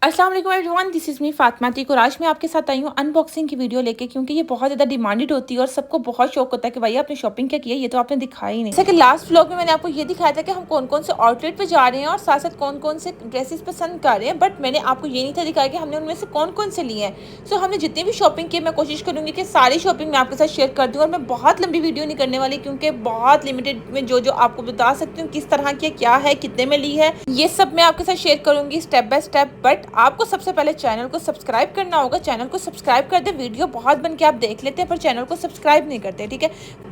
अस्सलाम वालेकुम everyone, this is me Fatima Atiq. आज मैं आपके साथ आई हूँ अनबॉक्सिंग की वीडियो लेके, क्योंकि ये बहुत ज़्यादा डिमांडेड होती है और सबको बहुत शौक होता है कि भाई आपने शॉपिंग क्या किया, ये तो आपने दिखाया ही नहीं। जैसे कि लास्ट व्लॉग में मैंने आपको ये दिखाया था कि हम कौन कौन से आउटलेट पे जा रहे हैं और साथ साथ कौन कौन से ड्रेसेस पसंद कर रहे हैं, बट मैंने आपको ये नहीं था दिखाया कि हमने उनमें से कौन कौन से लिए हैं। सो हमने जितनी भी शॉपिंग की मैं कोशिश करूँगी कि सारी शॉपिंग मैं आपके साथ शेयर कर दूँ, और मैं बहुत लंबी वीडियो नहीं करने वाली, क्योंकि बहुत लिमिटेड में जो जो आपको बता सकती हूँ किस तरह की क्या है, कितने में ली है, ये सब मैं आपके साथ शेयर करूँगी स्टेप बाय स्टेप। बट आपको सबसे पहले चैनल को सब्सक्राइब करना होगा। चैनल को सब्सक्राइब कर दे। वीडियो बहुत बन के आप देख लेते हैं पर चैनल को सब्सक्राइब नहीं करते, ठीक है।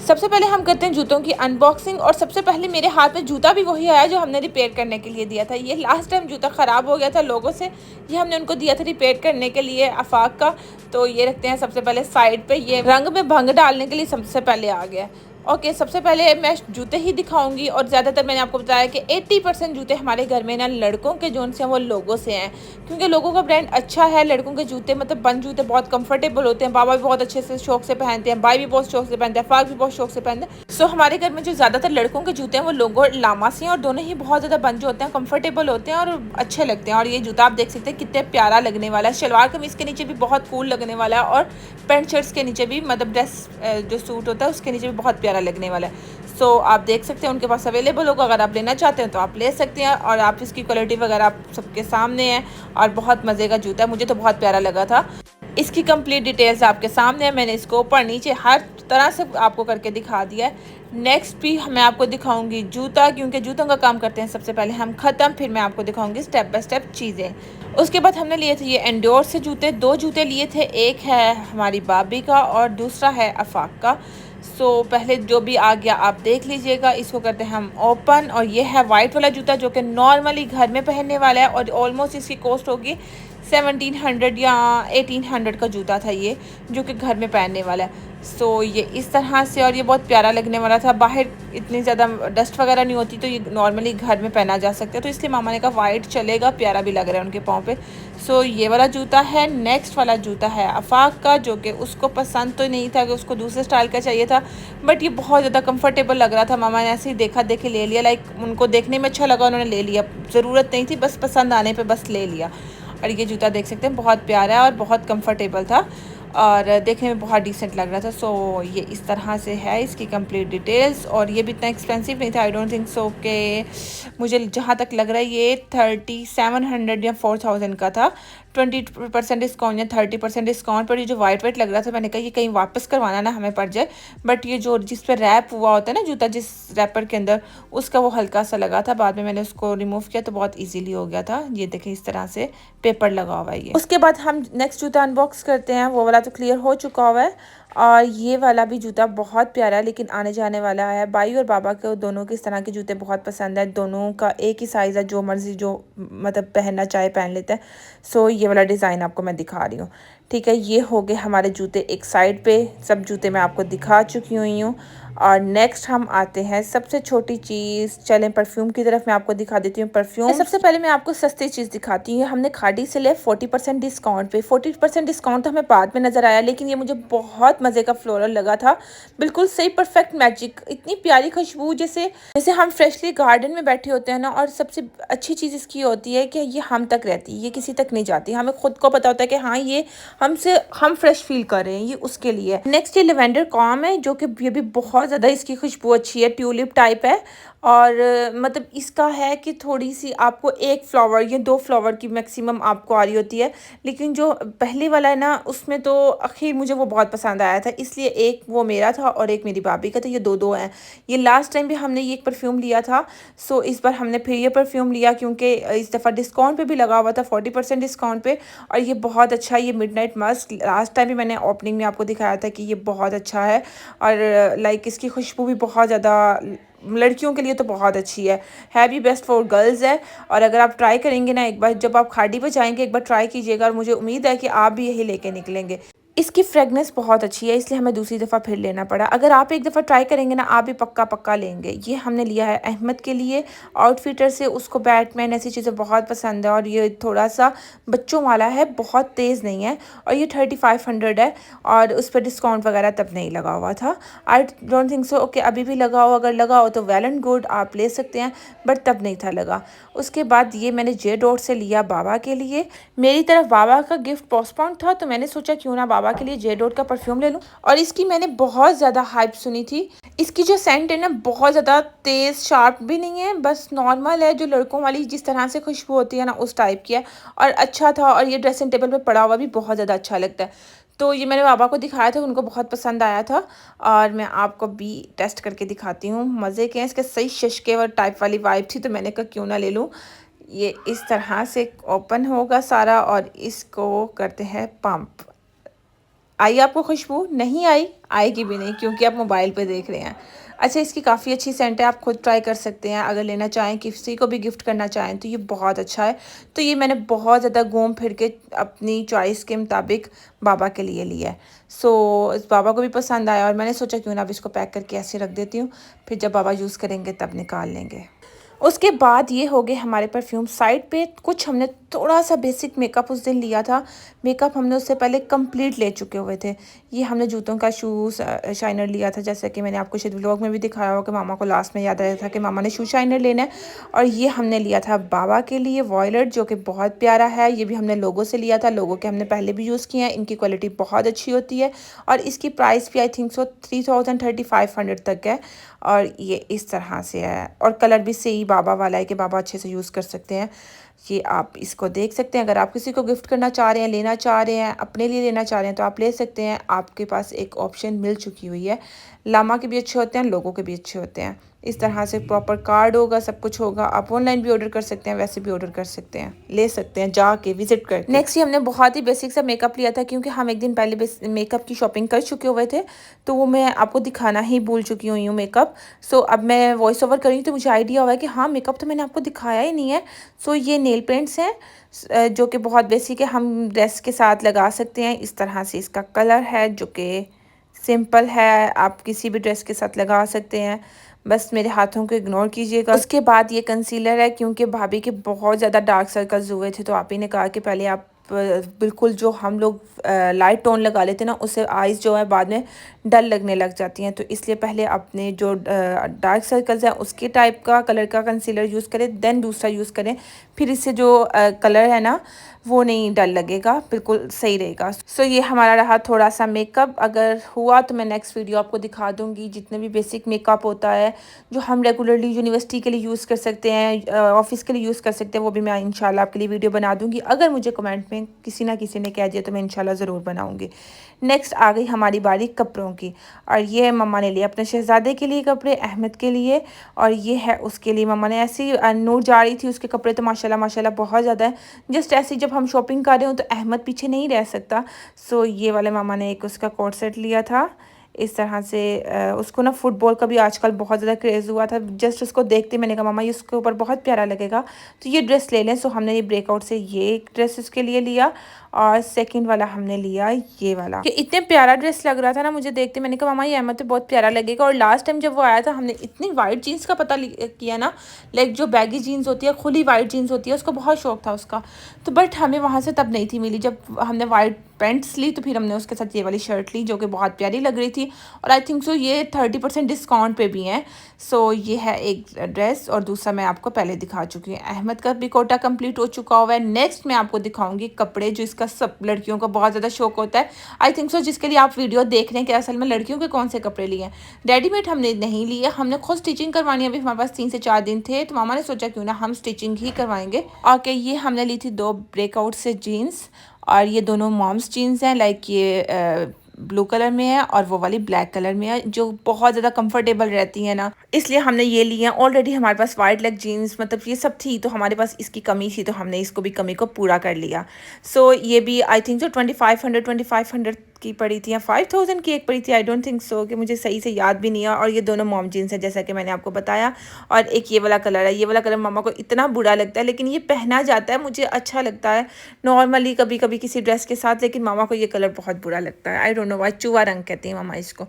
सबसे पहले हम करते हैं जूतों की अनबॉक्सिंग, और सबसे पहले मेरे हाथ में जूता भी वही आया जो हमने रिपेयर करने के लिए दिया था। ये लास्ट टाइम जूता ख़राब हो गया था लोगों से, ये हमने उनको दिया था रिपेयर करने के लिए आफाक का। तो ये रखते हैं सबसे पहले साइड पे। ये रंग में भंग डालने के लिए सबसे पहले आ गया। ओके, सबसे पहले मैं जूते ही दिखाऊंगी, और ज़्यादातर मैंने आपको बताया कि 80% जूते हमारे घर में ना लड़कों के जोन से हैं, वो लोगों से हैं, क्योंकि लोगों का ब्रांड अच्छा है। लड़कों के जूते मतलब बंद जूते बहुत कंफर्टेबल होते हैं। बाबा भी बहुत अच्छे से शौक से पहनते हैं, भाई भी बहुत शौक से पहनते हैं, फाक भी बहुत शौक से पहनते हैं। सो हमारे घर में जो ज़्यादातर लड़कों के जूते हैं वो लोगो लामा से हैं, और दोनों ही बहुत ज़्यादा बंद जो होते हैं, कंफर्टेबल होते हैं और अच्छे लगते हैं। और ये जूता आप देख सकते हैं कितने प्यारा लगने वाला है। शलवार कमीज़ के नीचे भी बहुत कूल लगने वाला है, और पैंट शर्ट्स के नीचे भी, मतलब ड्रेस जो सूट होता है उसके नीचे भी बहुत प्यारा लगने वाला है। सो आप देख सकते हैं उनके पास अवेलेबल होगा। अगर आप लेना चाहते हैं तो आप ले सकते हैं, और आप इसकी क्वालिटी वगैरह आप सबके सामने है, और बहुत मज़े का जूता है। मुझे तो बहुत प्यारा लगा था। इसकी कंप्लीट डिटेल्स आपके सामने है। मैंने इसको ऊपर नीचे हर तरह से आपको करके दिखा दिया है। नेक्स्ट भी मैं आपको दिखाऊंगी जूता, क्योंकि जूतों का काम करते हैं सबसे पहले हम ख़त्म, फिर मैं आपको दिखाऊंगी स्टेप बाय स्टेप चीज़ें। उसके बाद हमने लिए थे ये एंडोर से जूते, 2 जूते लिए थे, एक है हमारी बाबी का और दूसरा है आफाक का। सो पहले जो भी आ गया आप देख लीजिएगा। इसको करते हैं हम ओपन, और ये है वाइट वाला जूता जो कि नॉर्मली घर में पहनने वाला है, और ऑलमोस्ट इसकी कॉस्ट होगी 1700 या 1800 का जूता था ये, जो कि घर में पहनने वाला है। सो ये इस तरह से, और ये बहुत प्यारा लगने वाला था। बाहर इतनी ज़्यादा डस्ट वगैरह नहीं होती, तो ये नॉर्मली घर में पहना जा सकता है, तो इसलिए मामा ने कहा वाइट चलेगा, प्यारा भी लग रहा है उनके पाँव पे। सो ये वाला जूता है। नेक्स्ट वाला जूता है आफाक का, जो कि उसको पसंद तो नहीं था, कि उसको दूसरे स्टाइल का चाहिए था, बट ये बहुत ज़्यादा कंफर्टेबल लग रहा था। मामा ने ऐसे ही देखा देखे ले लिया, लाइक उनको देखने में अच्छा लगा, उन्होंने ले लिया, ज़रूरत नहीं थी, बस पसंद आने पे बस ले लिया। और ये जूता देख सकते हैं बहुत प्यारा है और बहुत कंफर्टेबल था, और देखने में बहुत डिसेंट लग रहा था। सो ये इस तरह से है इसकी कंप्लीट डिटेल्स, और ये भी इतना एक्सपेंसिव नहीं था। आई डोंट थिंक सो कि, मुझे जहाँ तक लग रहा है ये 3700 या 4000 का था। 20% डिस्काउंट या 30% डिस्काउंट पर। ये जो वाइट वाइट लग रहा था, मैंने कहा ये कहीं वापस करवाना ना हमें पड़ जाए, बट ये जो जिस पर रैप हुआ होता है ना जूता, जिस रैपर के अंदर, उसका वो हल्का सा लगा था। बाद में मैंने उसको रिमूव किया तो बहुत ईजीली हो गया था। ये देखें इस तरह से पेपर लगा हुआ है ये। उसके बाद हम नेक्स्ट जूता अनबॉक्स करते हैं। वो वाला तो क्लियर हो चुका हुआ है, और ये वाला भी जूता बहुत प्यारा है, लेकिन आने जाने वाला है। भाई और बाबा को दोनों के इस तरह के जूते बहुत पसंद है। दोनों का एक ही साइज़ है, जो मर्जी जो मतलब पहनना चाहे पहन लेते हैं। सो ये वाला डिज़ाइन आपको मैं दिखा रही हूँ, ठीक है। ये हो गए हमारे जूते एक साइड पे, सब जूते मैं आपको दिखा चुकी हुई हूँ। और नेक्स्ट हम आते हैं सबसे छोटी चीज़, चलें परफ्यूम की तरफ। मैं आपको दिखा देती हूँ परफ्यूम। सबसे पहले मैं आपको सस्ती चीज़ दिखाती हूँ। हमने खाड़ी से लिया 40% डिस्काउंट पे। 40% डिस्काउंट तो हमें बाद में नज़र आया, लेकिन ये मुझे बहुत मज़े का फ्लोरल लगा था, बिल्कुल सही परफेक्ट मैजिक। इतनी प्यारी खुशबू, जैसे जैसे हम फ्रेशली गार्डन में बैठे होते हैं ना। और सबसे अच्छी चीज़ इसकी होती है कि ये हम तक रहती है, ये किसी तक नहीं जाती। हमें खुद को पता होता है कि हाँ ये हमसे हम फ्रेश फील कर रहे हैं, ये उसके लिए। नेक्स्ट ये लेवेंडर कॉम है, जो कि ये भी बहुत ज़्यादा इसकी खुशबू अच्छी है, ट्यूलिप टाइप है। और मतलब इसका है कि थोड़ी सी आपको एक फ्लावर या 2 फ्लावर की मैक्सिमम आपको आ रही होती है, लेकिन जो पहले वाला है ना उसमें तो आखिर मुझे वो बहुत पसंद आया था, इसलिए एक वो मेरा था और एक मेरी भाभी का था। ये दो हैं। ये लास्ट टाइम भी हमने ये एक परफ्यूम लिया था, सो इस बार हमने फिर ये परफ्यूम लिया, क्योंकि इस दफ़ा डिस्काउंट पे भी लगा हुआ था, 40% डिस्काउंट पे। और ये बहुत अच्छा है, ये मिडनाइट मस्क। लास्ट टाइम भी मैंने ओपनिंग में आपको दिखाया था कि ये बहुत अच्छा है, और लाइक इसकी खुशबू भी बहुत ज़्यादा लड़कियों के लिए तो बहुत अच्छी है भी बेस्ट फॉर गर्ल्स है। और अगर आप ट्राई करेंगे ना, एक बार जब आप खाड़ी पे जाएंगे एक बार ट्राई कीजिएगा, और मुझे उम्मीद है कि आप भी यही लेके निकलेंगे। इसकी फ्रेगनेंस बहुत अच्छी है, इसलिए हमें दूसरी दफ़ा फिर लेना पड़ा। अगर आप एक दफ़ा ट्राई करेंगे ना, आप भी पक्का लेंगे। ये हमने लिया है अहमद के लिए आउटफिटर से, उसको बैटमैन ऐसी चीज़ें बहुत पसंद है और ये थोड़ा-सा बच्चों वाला है, बहुत तेज़ नहीं है और ये 3500 है और उस पे डिस्काउंट वगैरह तब नहीं लगा हुआ था। I don't think so okay अभी भी लगा हो, अगर लगा हो तो वेल एंड गुड, आप ले सकते हैं, बट तब नहीं था लगा। उसके बाद ये मैंने जे डॉट से लिया बाबा के लिए। मेरी तरफ बाबा का गिफ्ट पोस्टपोन था, तो मैंने सोचा क्यों ना बाबा के लिए जे डॉट का परफ्यूम ले लूं और इसकी मैंने बहुत ज़्यादा हाइप सुनी थी। इसकी जो सेंट है ना, बहुत ज़्यादा तेज़ शार्प भी नहीं है, बस नॉर्मल है, जो लड़कों वाली जिस तरह से खुशबू होती है ना, उस टाइप की है और अच्छा था। और ये ड्रेसिंग टेबल पे पड़ा हुआ भी बहुत ज़्यादा अच्छा लगता है। तो ये मैंने बाबा को दिखाया था, उनको बहुत पसंद आया था और मैं आपको भी टेस्ट करके दिखाती हूँ। मज़े के हैं, इसके सही शशके और टाइप वाली वाइब थी, तो मैंने कहा क्यों ना ले लूँ। ये इस तरह से ओपन होगा सारा और इसको करते हैं पंप। आई आपको खुशबू? नहीं आई? आएगी भी नहीं क्योंकि आप मोबाइल पे देख रहे हैं। अच्छा, इसकी काफ़ी अच्छी सेंट है, आप खुद ट्राई कर सकते हैं। अगर लेना चाहें, किसी को भी गिफ्ट करना चाहें तो ये बहुत अच्छा है। तो ये मैंने बहुत ज़्यादा घूम फिर के अपनी चॉइस के मुताबिक बाबा के लिए लिया है। सो इस बाबा को भी पसंद आया और मैंने सोचा क्यों ना अब इसको पैक करके ऐसे रख देती हूँ, फिर जब बाबा यूज़ करेंगे तब निकाल लेंगे। उसके बाद ये हो गए हमारे परफ्यूम साइड पे। कुछ हमने थोड़ा सा बेसिक मेकअप उस दिन लिया था, मेकअप हमने उससे पहले कंप्लीट ले चुके हुए थे। ये हमने जूतों का शूज़ शाइनर लिया था, जैसे कि मैंने आपको शायद व्लॉग में भी दिखाया हो कि मामा को लास्ट में याद आया था कि मामा ने शू शाइनर लेना है। और ये हमने लिया था बाबा के लिए वॉयलेट, जो कि बहुत प्यारा है। ये भी हमने लोगों से लिया था, लोगों के हमने पहले भी यूज़ किए हैं, इनकी क्वालिटी बहुत अच्छी होती है और इसकी प्राइस भी आई थिंक सो 3500 तक है। और ये इस तरह से है और कलर भी सही बाबा वाला है कि बाबा अच्छे से यूज़ कर सकते हैं। ये आप इसको देख सकते हैं, अगर आप किसी को गिफ्ट करना चाह रहे हैं, लेना चाह रहे हैं, अपने लिए लेना चाह रहे हैं तो आप ले सकते हैं। आपके पास एक ऑप्शन मिल चुकी हुई है। लामा के भी अच्छे होते हैं, लोगों के भी अच्छे होते हैं। इस तरह से प्रॉपर कार्ड होगा, सब कुछ होगा। आप ऑनलाइन भी ऑर्डर कर सकते हैं, वैसे भी ऑर्डर कर सकते हैं, ले सकते हैं जाके विजिट करके। नेक्स्ट ये हमने बहुत ही बेसिक सा मेकअप लिया था, क्योंकि हम एक दिन पहले मेकअप की शॉपिंग कर चुके हुए थे, तो वो मैं आपको दिखाना ही भूल चुकी हुई हूँ मेकअप। सो अब मैं वॉइस ओवर करी तो मुझे आइडिया हुआ है कि हाँ, मेकअप तो मैंने आपको दिखाया ही नहीं है। सो ये नेल पेंट्स हैं जो कि बहुत बेसिक है, हम ड्रेस के साथ लगा सकते हैं। इस तरह से इसका कलर है जो कि सिंपल है, आप किसी भी ड्रेस के साथ लगा सकते हैं। बस मेरे हाथों को इग्नोर कीजिएगा। उसके बाद ये कंसीलर है, क्योंकि भाभी के बहुत ज़्यादा डार्क सर्कल्स हुए थे, तो आप ही ने कहा कि पहले आप बिल्कुल जो हम लोग लाइट टोन लगा लेते हैं ना, उससे आइज़ जो है बाद में डल लगने लग जाती हैं। तो इसलिए पहले अपने जो डार्क सर्कल्स हैं उसके टाइप का कलर का कंसीलर यूज़ करें, देन दूसरा यूज़ करें, फिर इससे जो कलर है ना वो नहीं डल लगेगा, बिल्कुल सही रहेगा। सो ये हमारा रहा थोड़ा सा मेकअप। अगर हुआ तो मैं नेक्स्ट वीडियो आपको दिखा दूँगी। जितने भी बेसिक मेकअप होता है जो हम रेगुलरली यूनिवर्सिटी के लिए यूज़ कर सकते हैं, ऑफिस के लिए यूज़ कर सकते हैं, वो भी मैं इंशाल्लाह आपके लिए वीडियो बना दूँगी। अगर मुझे कमेंट में किसी ना किसी ने कह दिया तो मैं इंशाल्लाह ज़रूर बनाऊँगी। नेक्स्ट आ गई हमारी बारी कपड़ों की, और ये मम्मा ने लिया अपने शहज़ादे के लिए कपड़े, अहमद के लिए, और ये है उसके लिए। मम्मा ने ऐसी नूर जा रही थी, उसके कपड़े तो माशाल्लाह माशाल्लाह बहुत ज़्यादा है। जस्ट ऐसे जब हम शॉपिंग कर रहे हो तो अहमद पीछे नहीं रह सकता। सो ये वाले मामा ने एक उसका कोट सेट लिया था। इस तरह से उसको ना फुटबॉल का भी आजकल बहुत ज़्यादा क्रेज़ हुआ था। जस्ट उसको देखते मैंने कहा मामा ये उसके ऊपर बहुत प्यारा लगेगा, तो ये ड्रेस ले लें। सो हमने ये ब्रेकआउट से ये एक ड्रेस उसके लिए लिया और सेकंड वाला हमने लिया ये वाला। कि इतने प्यारा ड्रेस लग रहा था ना मुझे देखते, मैंने कहा मामा ये अहमद तो बहुत प्यारा लगेगा। और लास्ट टाइम जब वो आया था हमने इतनी वाइट जीन्स का पता किया ना, लाइक जो बैगी जीन्स होती है, खुली वाइट जीन्स होती है, उसको बहुत शौक था उसका। तो बट हमें वहाँ से तब नहीं थी मिली। जब हमने वाइट पैंट्स ली तो फिर हमने उसके साथ ये वाली शर्ट ली जो कि बहुत प्यारी लग रही थी। और आई थिंक सो ये 30% डिस्काउंट पे भी हैं। सो ये है एक ड्रेस और दूसरा मैं आपको पहले दिखा चुकी हूँ। अहमद का भी कोटा कंप्लीट हो चुका हुआ है। नेक्स्ट मैं आपको दिखाऊंगी कपड़े, जो इसका सब लड़कियों को बहुत ज़्यादा शौक होता है। आई थिंक सो जिसके लिए आप वीडियो देख रहे हैं कि असल में लड़कियों के कौन से कपड़े लिए हैं। रेडीमेड हमने नहीं लिए, हमने खुद स्टिचिंग करवानी है। अभी हमारे पास 3 से 4 दिन थे, तो मामा ने सोचा क्यों ना हम स्टिचिंग ही करवाएंगे। ओके, ये हमने ली थी 2 ब्रेकआउट से जीन्स, और ये दोनों मॉम्स जीन्स हैं। लाइक ये ब्लू कलर में है और वो वाली ब्लैक कलर में है, जो बहुत ज़्यादा कंफर्टेबल रहती है ना, इसलिए हमने ये लिए हैं। ऑलरेडी हमारे पास वाइट लेग जीन्स मतलब ये सब थी, तो हमारे पास इसकी कमी थी, तो हमने इसको भी कमी को पूरा कर लिया। सो ये भी आई थिंक जो 2500 की पड़ी थी या 5000 की एक पड़ी थी, आई डोंट थिंक सो, कि मुझे सही से याद भी नहीं है। और ये दोनों मॉम जीन्स है जैसा कि मैंने आपको बताया। और एक ये वाला कलर है, ये वाला कलर मामा को इतना बुरा लगता है, लेकिन ये पहना जाता है, मुझे अच्छा लगता है नॉर्मली कभी कभी किसी ड्रेस के साथ, लेकिन मामा को ये कलर बहुत बुरा लगता है। आई डोंट नो वाई, चूहा रंग कहते हैं मामा इसको।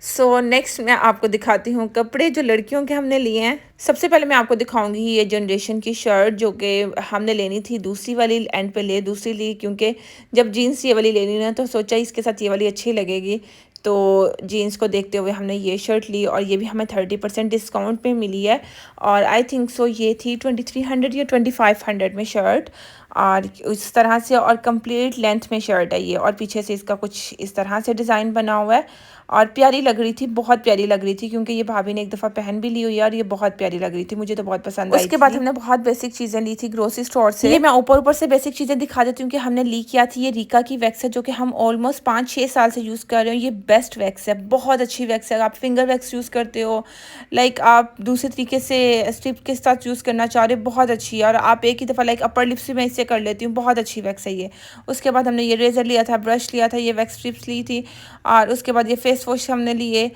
सो नेक्स्ट मैं आपको दिखाती हूँ कपड़े जो लड़कियों के हमने लिए हैं। सबसे पहले मैं आपको दिखाऊंगी ये जनरेशन की शर्ट, जो कि हमने लेनी थी दूसरी वाली एंड पे दूसरी ली, क्योंकि जब जीन्स ये वाली लेनी ना तो सोचा इसके साथ ये वाली अच्छी लगेगी, तो जीन्स को देखते हुए हमने ये शर्ट ली। और ये भी हमें 30% डिस्काउंट पे मिली है। और आई थिंक सो ये थी 2300 या 2500 में शर्ट, और इस तरह से, और कंप्लीट लेंथ में शर्ट है ये, और पीछे से इसका कुछ इस तरह से डिज़ाइन बना हुआ है। और प्यारी लग रही थी, बहुत प्यारी लग रही थी, क्योंकि ये भाभी ने एक दफ़ा पहन भी ली हुई है और ये बहुत प्यारी लग रही थी, मुझे तो बहुत पसंद आई। उसके बाद हमने बहुत बेसिक चीज़ें ली थी ग्रोसरी स्टोर से। ये मैं ऊपर ऊपर से बेसिक चीज़ें दिखा देती हूँ कि हमने ली किया थी। ये रीका की वैक्स है, जो कि हम ऑलमोस्ट 5-6 साल से यूज़ कर रहे हो। ये बेस्ट वैक्स है, बहुत अच्छी वैक्स है। आप फिंगर वैक्स यूज़ करते हो, लाइक आप दूसरे तरीके से स्ट्रिप के साथ यूज़ करना चाह रहे हो, बहुत अच्छी है। और आप एक ही दफ़ा लाइक अपर लिप्स भी मैं इससे कर लेती हूँ, बहुत अच्छी वैक्स है ये। उसके बाद हमने ये रेज़र लिया था, ब्रश लिया था, ये वैक्स स्ट्रिप्स ली थी, और उसके बाद ये फेस वॉश हमने लिए।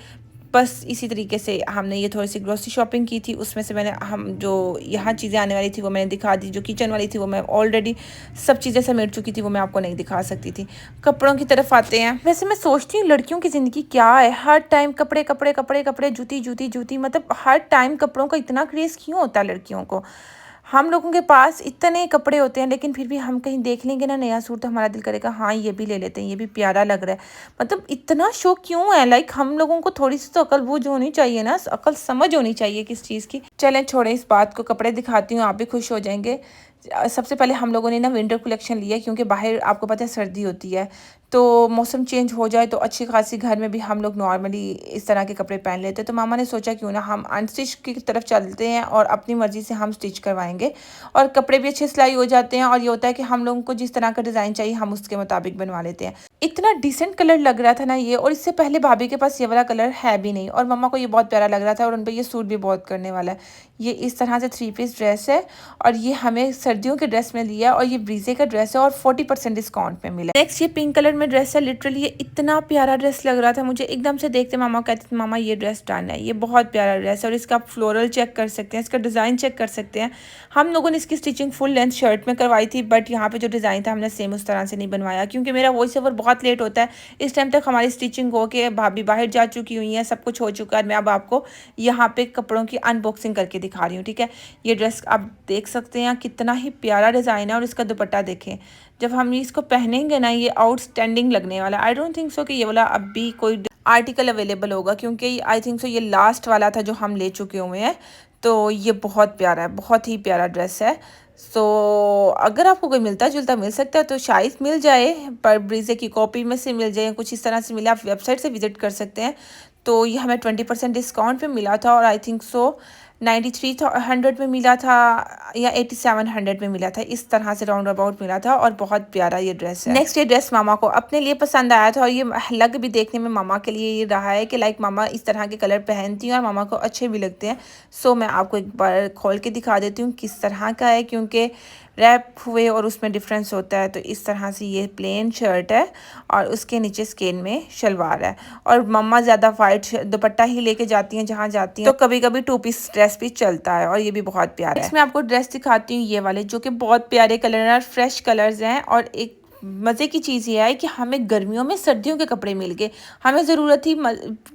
बस इसी तरीके से हमने ये थोड़ी सी ग्रोसरी शॉपिंग की थी। उसमें से मैंने हम जो यहाँ चीज़ें आने वाली थी वो मैंने दिखा दी, जो किचन वाली थी वो मैं ऑलरेडी सब चीज़ें समेट चुकी थी, वो मैं आपको नहीं दिखा सकती थी। कपड़ों की तरफ आते हैं। वैसे मैं सोचती हूँ लड़कियों की ज़िंदगी क्या है, हर टाइम कपड़े कपड़े कपड़े कपड़े, जूती जूती जूती, मतलब हर टाइम कपड़ों का इतना क्रेज़ क्यों होता है लड़कियों को। हम लोगों के पास इतने कपड़े होते हैं, लेकिन फिर भी हम कहीं देख लेंगे ना नया सूट, तो हमारा दिल करेगा हाँ ये भी ले लेते हैं, ये भी प्यारा लग रहा है। मतलब इतना शौक क्यों है, लाइक हम लोगों को थोड़ी सी तो अकल बूझ होनी चाहिए ना, अकल समझ होनी चाहिए किस चीज़ की। चलें छोड़ें इस बात को, कपड़े दिखाती हूँ, आप भी खुश हो जाएंगे। सबसे पहले हम लोगों ने ना विंटर कलेक्शन लिया, क्योंकि बाहर आपको पता है सर्दी होती है, तो मौसम चेंज हो जाए तो अच्छी खासी घर में भी हम लोग नॉर्मली इस तरह के कपड़े पहन लेते हैं। तो मामा ने सोचा क्यों ना हम अनस्टिच की तरफ चलते हैं और अपनी मर्ज़ी से हम स्टिच करवाएंगे, और कपड़े भी अच्छे सिलाई हो जाते हैं। और ये होता है कि हम लोगों को जिस तरह का डिज़ाइन चाहिए हम उसके मुताबिक बनवा लेते हैं। इतना डिसेंट कलर लग रहा था ना ये, और इससे पहले भाभी के पास ये वाला कलर है भी नहीं, और मम्मा को ये बहुत प्यारा लग रहा था, और उन पर ये सूट भी बहुत करने वाला है। ये इस तरह से 3 पीस ड्रेस है, और ये हमें सर्दियों के ड्रेस में लिया, और ये ब्रीजे का ड्रेस है और 40% डिस्काउंट में मिला। नेक्स्ट ये पिंक कलर में ड्रेस है, लिटरली ये इतना प्यारा ड्रेस लग रहा था मुझे, एकदम से देखते मामा कहते थे मामा ये ड्रेस डन है, ये बहुत प्यारा ड्रेस है। और इसका आप फ्लोरल चेक कर सकते हैं, इसका डिज़ाइन चेक कर सकते हैं। हम लोगों ने इसकी स्टिचिंग फुल लेंथ शर्ट में करवाई थी, बट यहाँ पे जो डिज़ाइन था हमने सेम उस तरह से नहीं बनवाया, क्योंकि मेरा वॉइस ओवर बहुत लेट होता है। इस टाइम तक हमारी स्टिचिंग हो के भाभी बाहर जा चुकी हुई है, सब कुछ हो चुका है। मैं अब आपको यहाँ पे कपड़ों की अनबॉक्सिंग करके दिखा रही हूँ, ठीक है। ये ड्रेस आप देख सकते हैं कितना ही प्यारा डिज़ाइन है, और इसका दुपट्टा देखें, जब हम इसको पहनेंगे ना ये आउटस्टैंडिंग लगने वाला। आई डोंट थिंक सो कि ये वाला अभी कोई आर्टिकल अवेलेबल होगा, क्योंकि आई थिंक सो ये लास्ट वाला था जो हम ले चुके हुए हैं। तो ये बहुत प्यारा है, बहुत ही प्यारा ड्रेस है। सो अगर आपको कोई मिलता जुलता मिल सकता है तो शायद मिल जाए, पर ब्रीजे की कॉपी में से मिल जाए, कुछ इस तरह से मिले, आप वेबसाइट से विजिट कर सकते हैं। तो ये हमें 20% डिस्काउंट पे मिला था, और आई थिंक सो 9300 में मिला था या 8700 में मिला था, इस तरह से राउंड अबाउट मिला था। और बहुत प्यारा ये ड्रेस है। नेक्स्ट ये ड्रेस मामा को अपने लिए पसंद आया था, और ये लग भी देखने में मामा के लिए ये रहा है कि लाइक मामा इस तरह के कलर पहनती हैं और मामा को अच्छे भी लगते हैं। सो मैं आपको एक बार खोल के दिखा देती हूँ किस तरह का है, क्योंकि रैप हुए और उसमें डिफरेंस होता है। तो इस तरह से ये प्लेन शर्ट है, और उसके नीचे स्केन में शलवार है, और मम्मा ज़्यादा वाइट दुपट्टा ही लेके जाती हैं जहाँ जाती हैं, तो कभी कभी 2 पीस ड्रेस भी चलता है, और ये भी बहुत प्यारा है। इसमें आपको ड्रेस दिखाती हूँ ये वाले, जो कि बहुत प्यारे कलर हैं और फ्रेश कलर्स हैं। और एक मज़े की चीज़ ये है कि हमें गर्मियों में सर्दियों के कपड़े मिल गए। हमें ज़रूरत थी,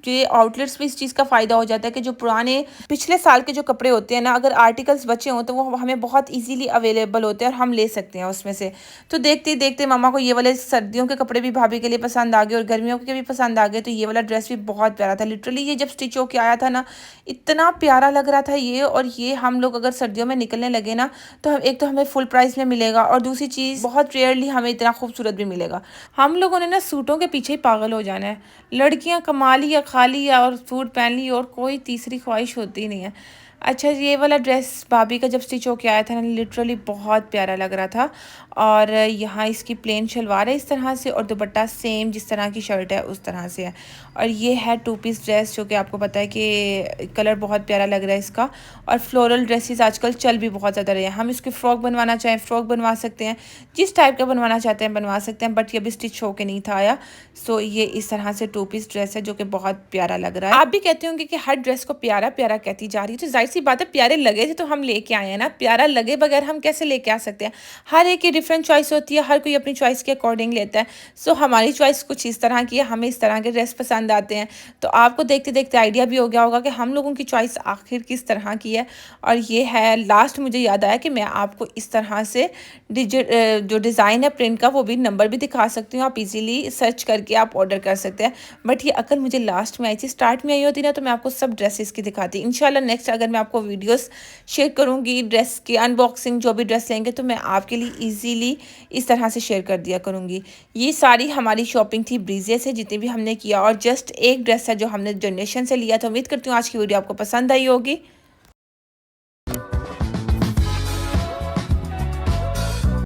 ये आउटलेट्स में इस चीज़ का फ़ायदा हो जाता है कि जो पुराने पिछले साल के जो कपड़े होते हैं ना, अगर आर्टिकल्स बचे हों तो वो हमें बहुत इजीली अवेलेबल होते हैं और हम ले सकते हैं उसमें से। तो देखते ही देखते मामा को ये वाले सर्दियों के कपड़े भी भाभी के लिए पसंद आ गए, और गर्मियों के भी पसंद आ गए। तो ये वाला ड्रेस भी बहुत प्यारा था, लिटरली ये जब स्टिच होके आया था ना, इतना प्यारा लग रहा था ये। और ये हम लोग अगर सर्दियों में निकलने लगे ना, तो हम एक तो हमें फुल प्राइस में मिलेगा, और दूसरी चीज़ बहुत रेयरली हमें इतना खूबसूरत भी मिलेगा। हम लोगों ने ना सूटों के पीछे ही पागल हो जाना है। लड़कियां कमा ली या खा ली या और सूट पहन ली, और कोई तीसरी ख्वाहिश होती नहीं है। अच्छा, ये वाला ड्रेस भाभी का जब स्टिच होके आया था ना, लिटरली बहुत प्यारा लग रहा था। और यहाँ इसकी प्लेन शलवार है इस तरह से, और दुपट्टा सेम जिस तरह की शर्ट है उस तरह से है। और ये है 2 पीस ड्रेस, जो कि आपको पता है कि कलर बहुत प्यारा लग रहा है इसका। और फ्लोरल ड्रेसेस आजकल चल भी बहुत ज़्यादा रहे हैं। हम इसकी फ़्रॉक बनवाना चाहें फ़्रॉक बनवा सकते हैं, जिस टाइप का बनवाना चाहते हैं बनवा सकते हैं। बट ये अभी स्टिच होके नहीं था आया। सो ये इस तरह से 2 पीस ड्रेस है, जो कि बहुत प्यारा लग रहा है। आप भी कहते होंगे कि हर ड्रेस को प्यारा प्यारा कहती जा रही है, तो जाहिर सी बात है, प्यारे लगे थे तो हम लेके आए हैं ना। प्यारा लगे बगैर हम कैसे लेके आ सकते हैं? हर एक की डिफरेंट चॉइस होती है, हर कोई अपनी चॉइस के अकॉर्डिंग लेता है। सो हमारी चॉइस कुछ इस तरह की है, हमें इस तरह के ड्रेस पसंद आते हैं। तो आपको देखते देखते आइडिया भी हो गया होगा कि हम लोगों की चॉइस आखिर किस तरह की है। और ये है लास्ट, मुझे याद आया कि मैं आपको इस तरह से जो डिज़ाइन है प्रिंट का, वो भी नंबर भी दिखा सकती हूँ। आप इजीली सर्च करके आप ऑर्डर कर सकते हैं। बट ये अकल मुझे लास्ट में आई थी, स्टार्ट में आई होती ना तो मैं आपको सब ड्रेसेस की दिखाती। इंशाल्लाह नेक्स्ट अगर मैं आपको वीडियोस शेयर करूँगी ड्रेस की अनबॉक्सिंग, जो भी ड्रेस लेंगे तो मैं आपके लिए ईजीली इस तरह से शेयर कर दिया करूँगी। ये सारी हमारी शॉपिंग थी ब्रीजे से, जितनी भी हमने किया। और जस्ट एक ड्रेस है जो हमने डोनेशन से लिया। तो उम्मीद करती हूँ आज की वीडियो आपको पसंद आई होगी।